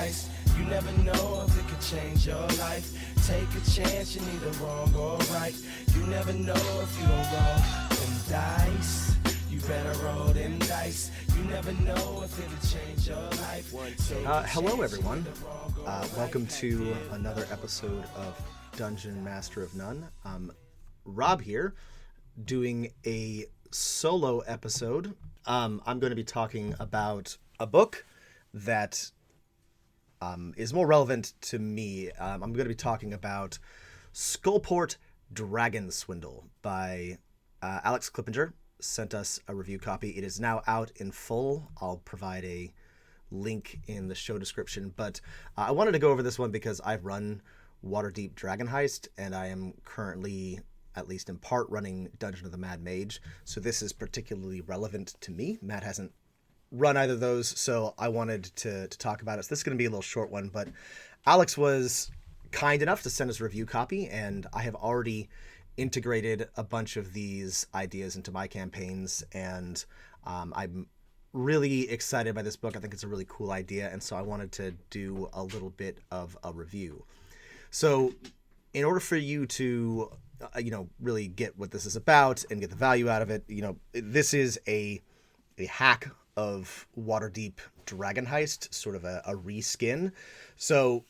heist. You never know if it could change your life. Take a chance, you're neither wrong or right. You never know if you don't roll them dice. You better roll them dice. You never know if it'll change your life. Hello, everyone. Welcome to another episode of Dungeon Master of None. Rob here, doing a solo episode. I'm going to be talking about a book that is more relevant to me. I'm going to be talking about Skullport Dragon Swindle by Alex Clippinger. Sent us a review copy. It is now out in full. I'll provide a link in the show description, but I wanted to go over this one because I've run Waterdeep Dragon Heist, and I am currently, at least in part, running Dungeon of the Mad Mage, so this is particularly relevant to me. Matt hasn't run either of those, so I wanted to talk about it. So this is going to be a little short one, but Alex was kind enough to send us a review copy, and I have already integrated a bunch of these ideas into my campaigns, and I'm really excited by this book. I think it's a really cool idea, and so I wanted to do a little bit of a review. So in order for you to really get what this is about and get the value out of it, this is a hack of Waterdeep Dragon Heist, sort of a reskin. So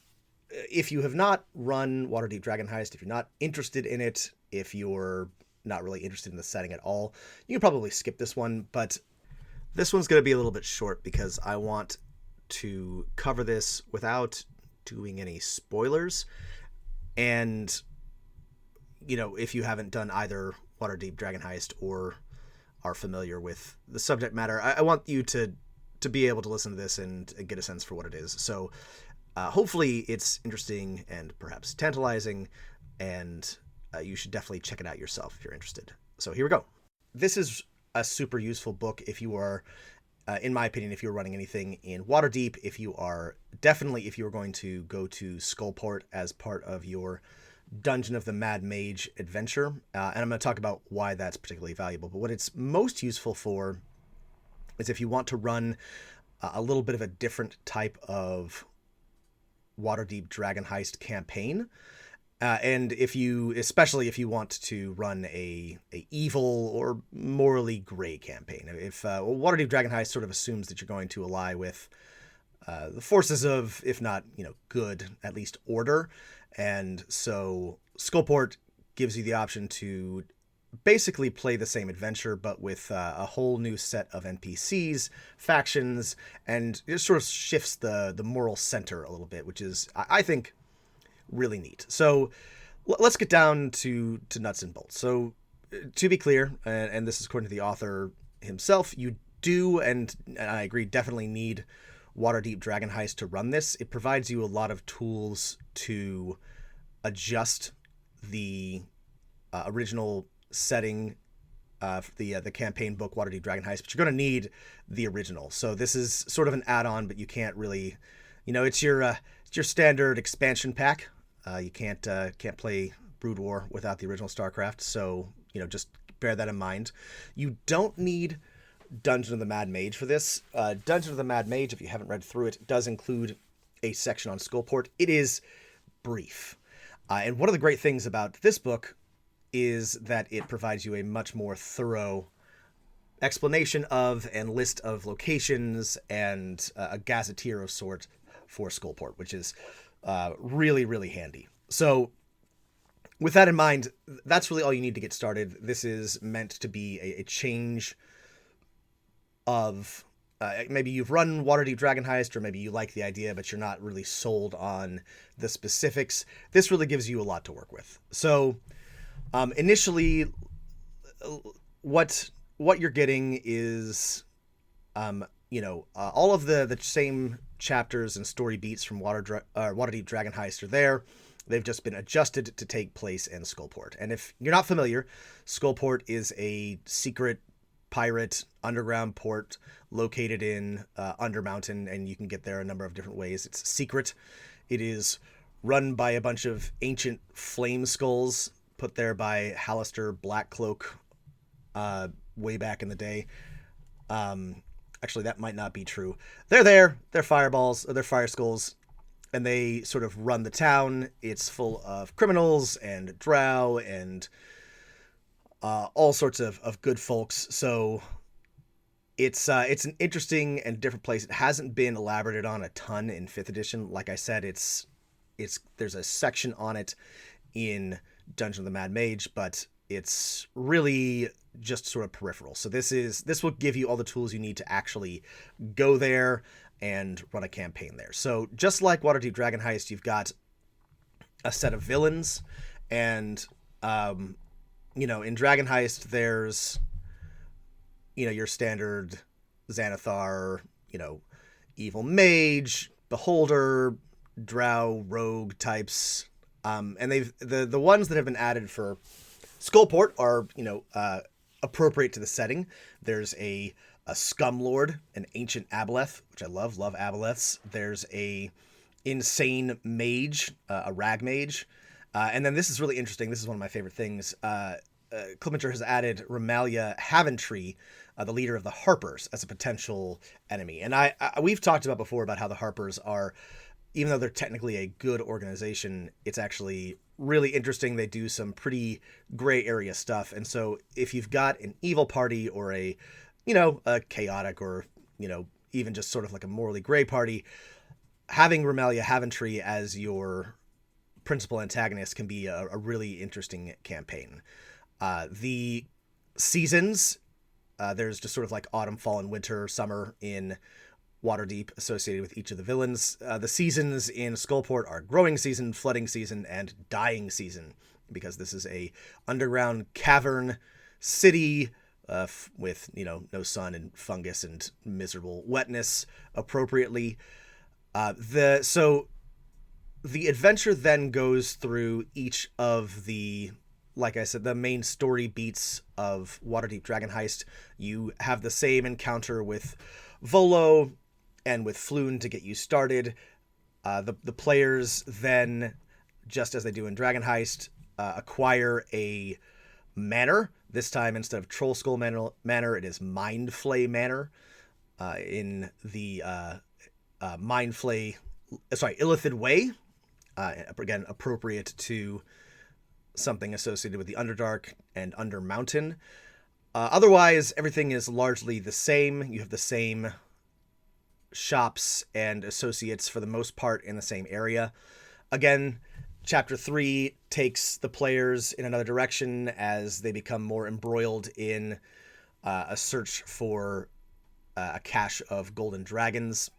if you have not run Waterdeep Dragon Heist, if you're not interested in it, if you're not really interested in the setting at all, you can probably skip this one, but this one's going to be a little bit short because I want to cover this without doing any spoilers. And, if you haven't done either Waterdeep Dragon Heist or are familiar with the subject matter, I want you to be able to listen to this and get a sense for what it is. So hopefully it's interesting and perhaps tantalizing, and you should definitely check it out yourself if you're interested. So here we go. This is a super useful book if you are, in my opinion, if you're running anything in Waterdeep, if you are going to go to Skullport as part of your Dungeon of the Mad Mage adventure. And I'm going to talk about why that's particularly valuable. But what it's most useful for is if you want to run a little bit of a different type of Waterdeep Dragon Heist campaign. And especially if you want to run a evil or morally gray campaign. If Waterdeep Dragon Heist sort of assumes that you're going to ally with the forces of, if not, good, at least order. And so Skullport gives you the option to basically play the same adventure, but with a whole new set of NPCs, factions, and it sort of shifts the moral center a little bit, which is, I think, really neat. So let's get down to nuts and bolts. So to be clear, and this is according to the author himself, you do, and I agree, definitely need Waterdeep Dragon Heist to run this. It provides you a lot of tools to adjust the original setting of the campaign book Waterdeep Dragon Heist, but you're going to need the original. So this is sort of an add-on, but you can't really, it's your standard expansion pack. You can't play Brood War without the original StarCraft, so just bear that in mind. You don't need Dungeon of the Mad Mage for this. Dungeon of the Mad Mage, if you haven't read through it, does include a section on Skullport. It is brief. And one of the great things about this book is that it provides you a much more thorough explanation of and list of locations and a gazetteer of sort for Skullport, which is really, really handy. So with that in mind, that's really all you need to get started. This is meant to be a change of maybe you've run Waterdeep Dragon Heist, or maybe you like the idea, but you're not really sold on the specifics. This really gives you a lot to work with. So initially, what you're getting is, all of the same chapters and story beats from Waterdeep Dragon Heist are there. They've just been adjusted to take place in Skullport. And if you're not familiar, Skullport is a secret pirate underground port located in Undermountain, and you can get there a number of different ways. It's secret. It is run by a bunch of ancient flame skulls put there by Hallister Blackcloak way back in the day. Actually, that might not be true. They're there. They're fireballs. They're fire skulls. and they sort of run the town. It's full of criminals and drow and all sorts of good folks. So it's an interesting and different place. It hasn't been elaborated on a ton in 5th edition. Like I said, it's there's a section on it in Dungeon of the Mad Mage, but it's really just sort of peripheral. So this will give you all the tools you need to actually go there and run a campaign there. So just like Waterdeep Dragon Heist, you've got a set of villains, and in Dragon Heist there's your standard Xanathar, evil mage, beholder, drow, rogue types, and the ones that have been added for Skullport are appropriate to the setting. There's a scum lord, an ancient aboleth, which I love aboleths. There's a insane mage, a rag mage, and then this is really interesting. This is one of my favorite things. Clementure has added Remalia Haventry, the leader of the Harpers, as a potential enemy. And we've talked about before about how the Harpers are, even though they're technically a good organization, it's actually really interesting. They do some pretty gray area stuff. And so if you've got an evil party or a chaotic or, even just sort of like a morally gray party, having Remalia Haventry as your principal antagonist can be a really interesting campaign. The seasons, there's just sort of like autumn, fall, and winter, summer in Waterdeep associated with each of the villains. The seasons in Skullport are growing season, flooding season, and dying season, because this is a underground cavern city with no sun and fungus and miserable wetness appropriately. So the adventure then goes through each of the, like I said, the main story beats of Waterdeep Dragon Heist. You have the same encounter with Volo and with Floon to get you started. The players then, just as they do in Dragon Heist, acquire a manor. This time, instead of Troll Skull Manor, it is Mindflay Manor. In the Illithid Way. Again, appropriate to something associated with the Underdark and Undermountain. Otherwise, everything is largely the same. You have the same shops and associates for the most part in the same area. Again, Chapter 3 takes the players in another direction as they become more embroiled in a search for a cache of golden dragons.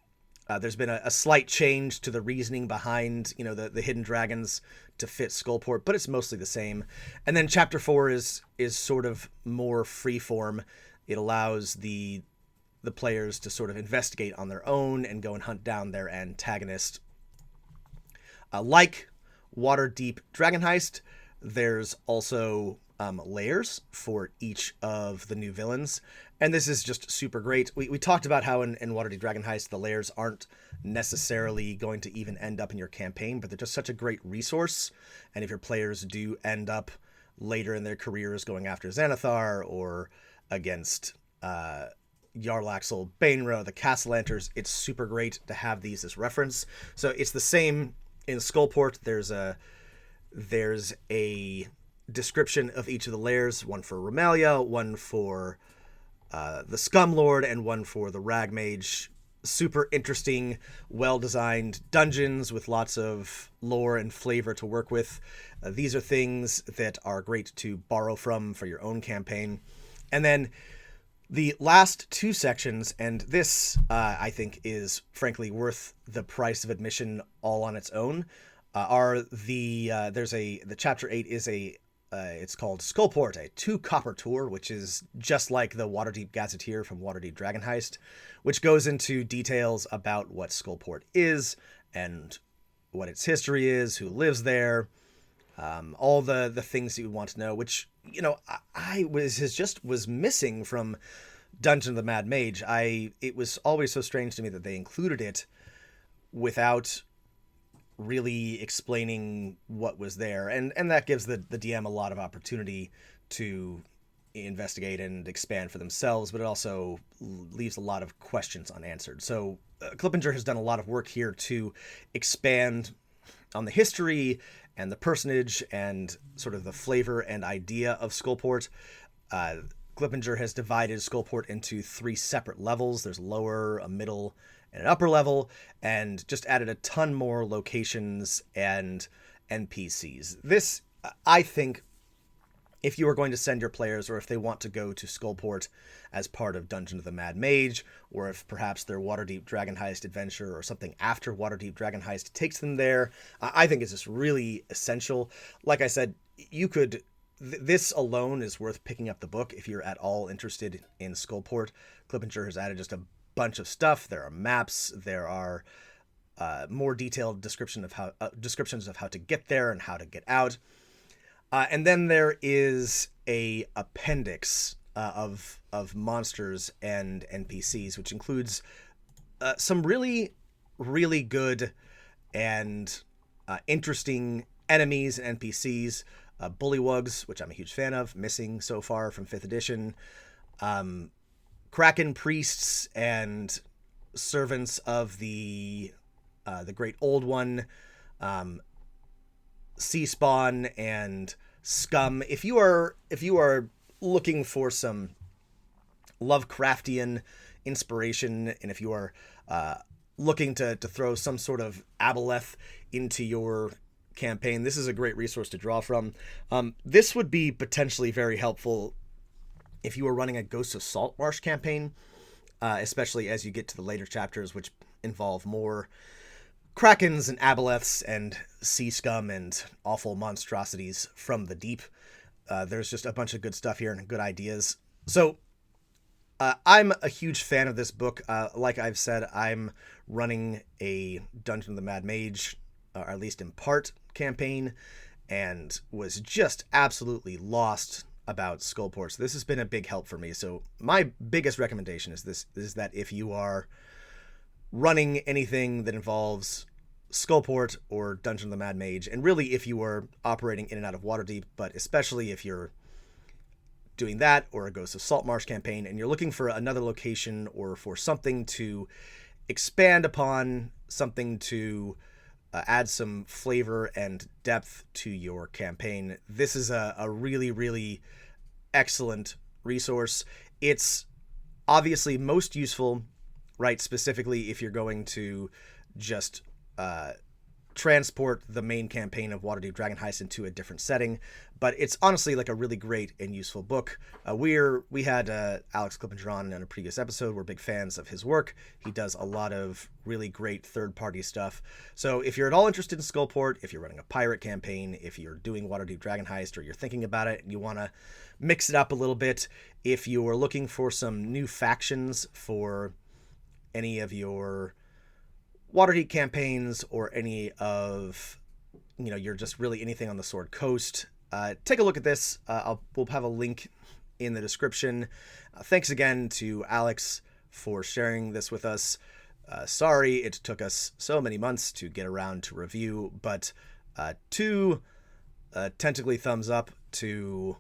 There's been a slight change to the reasoning behind, the hidden dragons to fit Skullport, but it's mostly the same. And then Chapter 4 is sort of more freeform. It allows the players to sort of investigate on their own and go and hunt down their antagonist. Like Waterdeep Dragon Heist, there's also layers for each of the new villains, and this is just super great. We talked about how in Waterdeep Dragon Heist the layers aren't necessarily going to even end up in your campaign, but they're just such a great resource. And if your players do end up later in their careers going after Xanathar or against Yarlaxle, Bainro, the Castlelanters, it's super great to have these as reference. So it's the same in Skullport. There's a description of each of the layers, one for Remalia, one for the Scum Lord, and one for the Rag Mage. Super interesting, well-designed dungeons with lots of lore and flavor to work with. These are things that are great to borrow from for your own campaign. And then the last two sections, and this I think is frankly worth the price of admission all on its own, are the Chapter 8 is it's called Skullport, a 2 copper tour, which is just like the Waterdeep Gazetteer from Waterdeep Dragon Heist, which goes into details about what Skullport is and what its history is, who lives there, all the things that you want to know, which, I was missing from Dungeon of the Mad Mage. It was always so strange to me that they included it without really explaining what was there, and that gives the DM a lot of opportunity to investigate and expand for themselves, but it also leaves a lot of questions unanswered. So Klippinger has done a lot of work here to expand on the history and the personage and sort of the flavor and idea of Skullport. Klippinger has divided Skullport into 3 separate levels. There's lower, a middle, and an upper level, and just added a ton more locations and NPCs. This, I think, if you are going to send your players, or if they want to go to Skullport as part of Dungeon of the Mad Mage, or if perhaps their Waterdeep Dragon Heist adventure or something after Waterdeep Dragon Heist takes them there, I think it's just really essential. Like I said, you could... This alone is worth picking up the book if you're at all interested in Skullport. Klippinger has added just a bunch of stuff. There are maps. There are more detailed descriptions of how to get there and how to get out. And then there is a appendix of monsters and NPCs, which includes some really, really good and interesting enemies and NPCs. Bullywugs, which I'm a huge fan of, missing so far from 5th edition. Kraken priests and servants of the Great Old One. Sea Spawn and Scum. If you are looking for some Lovecraftian inspiration, and if you are looking to throw some sort of aboleth into your campaign, this is a great resource to draw from. This would be potentially very helpful if you were running a Ghosts of Saltmarsh campaign, especially as you get to the later chapters, which involve more Krakens and aboleths and sea scum and awful monstrosities from the deep. There's just a bunch of good stuff here and good ideas. So I'm a huge fan of this book. Like I've said, I'm running a Dungeon of the Mad Mage, or at least in part, campaign, and was just absolutely lost about Skullport. So this has been a big help for me. So my biggest recommendation is that if you are running anything that involves Skullport or Dungeon of the Mad Mage, and really if you are operating in and out of Waterdeep, but especially if you're doing that or a Ghost of Saltmarsh campaign and you're looking for another location or for something to expand upon, something to add some flavor and depth to your campaign, this is a really, really excellent resource. It's obviously most useful, right, specifically if you're going to just transport the main campaign of Waterdeep Dragon Heist into a different setting, but it's honestly like a really great and useful book. We had Alex Klippinger on in a previous episode. We're big fans of his work. He does a lot of really great third-party stuff. So if you're at all interested in Skullport, if you're running a pirate campaign, if you're doing Waterdeep Dragon Heist, or you're thinking about it and you want to mix it up a little bit, if you are looking for some new factions for any of your Waterdeep campaigns, or any of, you're just really anything on the Sword Coast, take a look at this. We'll have a link in the description. Thanks again to Alex for sharing this with us. Sorry it took us so many months to get around to review, but 2 tentacly thumbs up to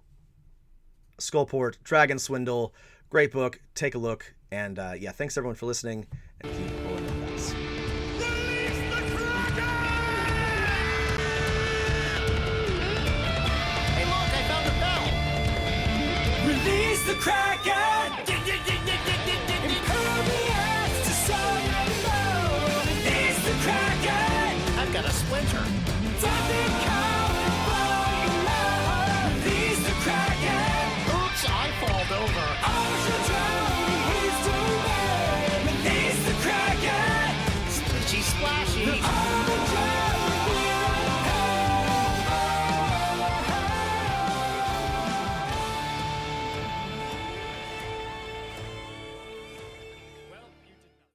Skullport, Dragon Swindle. Great book. Take a look. And thanks everyone for listening, and keep rolling the dice. Release the Kraken!